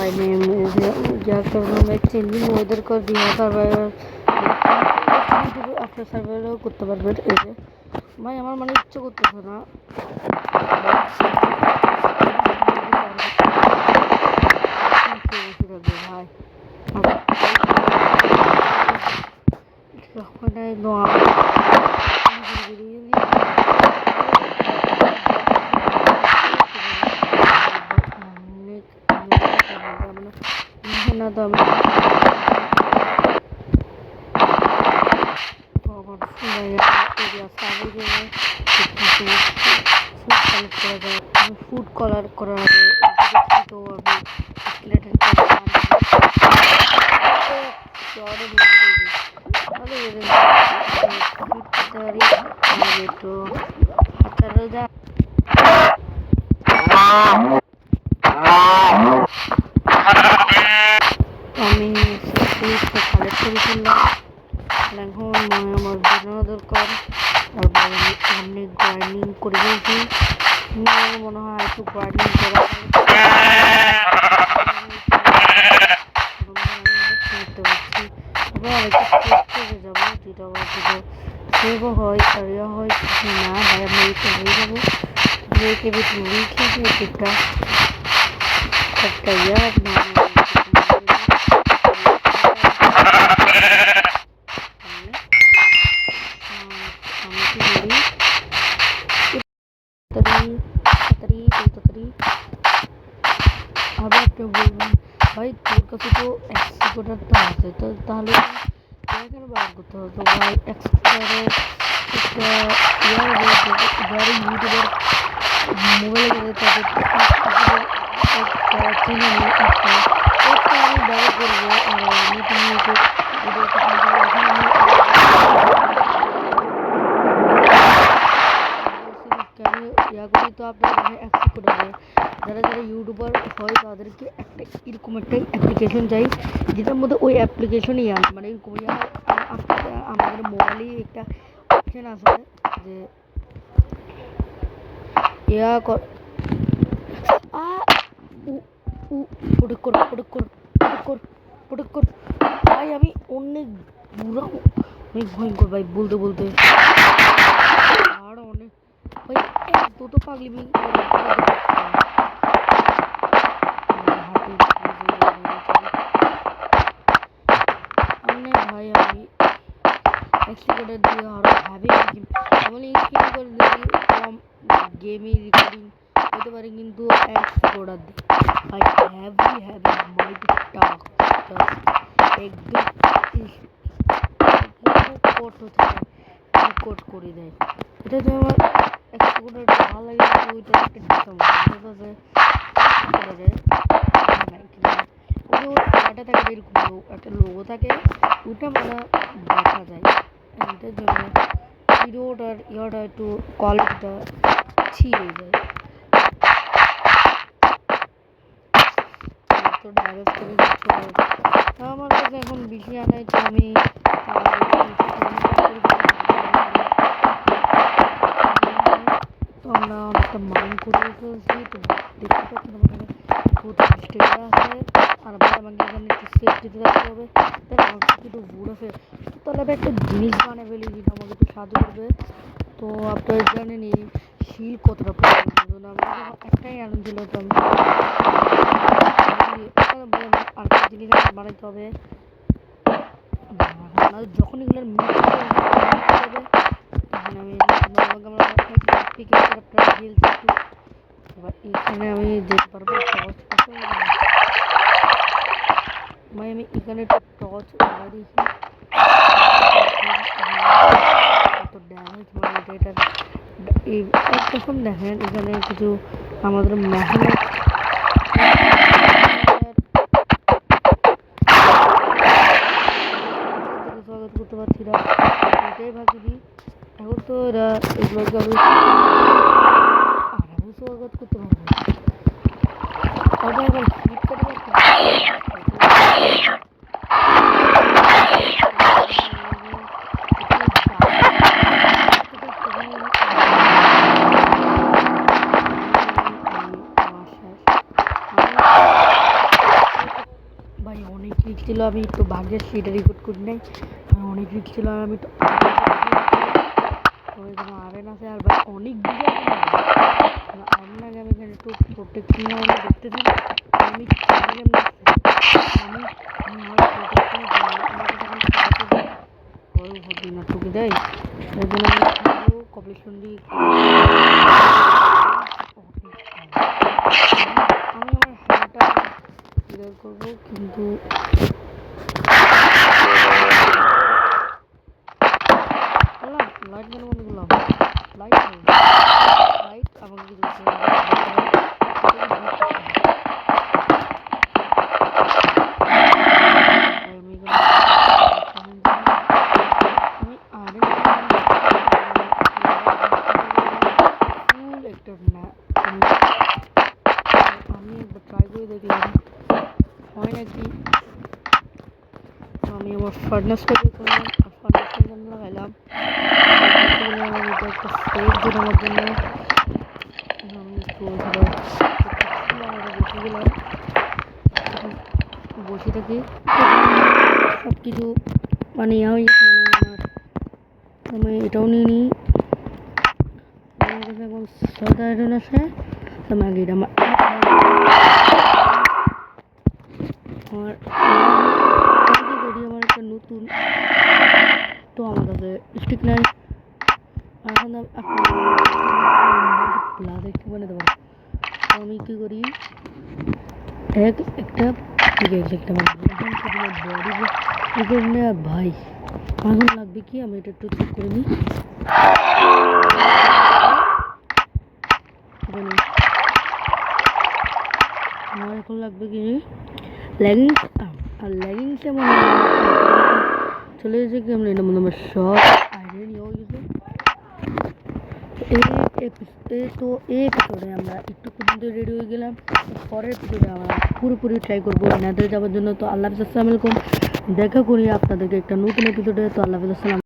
My name is Jack changing weather कर दिया survivor after survivor করতে পারবে এই যে ভাই আমার মানে ইচ্ছে করতেছে না ভাই ওখানে নোয়া না তো আমি ফুড কলার করার আগে তো আমি কালেক্ট করে ফেললাম এখন আমার বেরোনো দরকার তারপরে আমি গ্রাইন্ডিং করে ফেলছি মনে হয় একটু গ্রাইন্ডিং করা করতে পারছি এবার আরেকটু যাবো যেটা আবার সেভও হয় কারিয়া হয় কিছু না ভাই আমি এইটা হয়ে যাবো ব্রেকে বেশি খেয়েছি একটা একটা ইয়ার ভাই তোর কাছে তো এক্সপোর্টারটা আছে তো তাহলে কেন বার করতে হবে তো ভাই এক্সপোর্টারের একটা যারা ইউটিউবার মোবাইলে গেলে তাদের চ্যানেল একটা আমি বার করবো আর নতুন ইউটিউব ইয়া করি তো আপনার অ্যাক্সেপ্ট করে দেয় যারা যারা ইউটিউবার হয় তাদেরকে একটা এরকম একটা অ্যাপ্লিকেশন চাই যেটার মধ্যে ওই অ্যাপ্লিকেশনই আনে মানে এরকম আমাদের মোবাইলেই একটা অপশান আছে যে ইয়া কর ভাই আমি অনেক বুড়া অনেক ভয়ঙ্কর ভাই বলতে বলতে আর অনেক ভাই এত তো পাগলি ভাই আমি এক্সট্রা দিয়ে আরো হ্যাভি আমি স্ক্রিন করে দিই কম গেমই রেকর্ডিং হতে পারে কিন্তু এক্সট্রা দিই ভাই হ্যাভি মাইটি টাক একদম কোট করে দেয় এটা যে আমার এক্সট্রা ভালো লাগে ওইটা একটা ডিসকাউন্ট আছে করা যায় ওটা থাকে এরকম একটা লোগো থাকে ওটা মানে দেখা যায় এটার জন্য ভিডিওটার ইয়াটা একটু কোয়ালিটিটা ছিঁড়ে যায় তো ডাইরেক্ট করে আমার কাছে এখন বেশি আনাই তো আমি তো আমরা অনেকটা মাইন্ড করে ফেলছি তো দেখতে পাচ্ছি আমাদের স্টেজে আছে আর আমাকে এখানে একটু সেফটিতে রাখতে হবে তাই আমাকে একটু ঘুরে ফের তাহলে আমি একটা জিনিস বানিয়ে ফেলি যেটা আমাকে একটু সাহায্য করবে তো আপনারা জানেন এই শিল কতটা প্রয়োজন আমাকে একটাই আনন্দ ছিল তো আরেকটা জিনিস বানাইতে হবে যখন এগুলোর হবে তখন আমি এবার এখানে আমি যেতে পারবো টর্চ ভাই আমি এখানে একটা টর্চ লাগাই দিয়েছি কত ড্যামেজ মানে এটা তখন দেখেন এখানে কিছু আমাদের মেহনত স্বাগত করতে পারছি না এটাই ভাবছি দিই এখন তো এরা এগুলোকে আমি আরামে স্বাগত করতে পারবো তবে আবার হিট করে রিস্ক ছিল, আমি তো ভাগ্যের সেটা রেকর্ড করি নাই। অনেক রিস্ক ছিল আর আমি তো এখানে আরেন আছে আর ভাই অনেক দিকে আরেন আগে আমি এখানে একটু প্রোটেকশন দেখতে দিন। আমি আমার প্রোটেকশন টুকে দেয় এর জন্য আমি কপালেশন দিয়ে আমি আমার হ্যান্ডটা ক্লিয়ার করবো, কিন্তু লাইট কেন বন্ধ করলাম? লাইট লাইট আমাকে কিছু আমি একবার ট্রাই করে দেখলাম হয় নাকি। আমি আমার ফার্নাসটা দিয়ে করলাম, ফার্নাসের জন্য লাগাইলাম একটা সেফ জোন আমার জন্য। আমি একটু বসে গেলাম, বসে থাকি সব কিছু মানে ইয়া হয়ে গেছে। মানে আমার আমি এটাও নিয়ে নিই, আমার কাছে এখন সাউথ আয়রন আছে। আমার এটা আমার আমার একটা নতুন, তো আমার কাছে স্টিক নাই। এখন দেখতে বানাতে পারবো। তো আমি কী করি, একটা বডি ভাই এখন লাগবে কি, আমি এটা একটু চেক করে নিই। আমার এখন লাগবে কি লেগিংস, আর লেগিংসে মানে চলে এসেছে কি আমরা এটা মনে আমার সব আইডিয়া নিয়ে গেছে। তো এই এপিসোডে আমরা একটু পর্যন্ত রেডি হয়ে গেলাম। পরের এপিসোডে আমরা পুরোপুরি ট্রাই করবো নেদারে যাওয়ার জন্য। তো আল্লাহ হাফেজ, আসসালামু আলাইকুম, দেখা করি আপনাদেরকে একটা নতুন এপিসোডে। তো আল্লাহ হাফেজ, আসসালাম।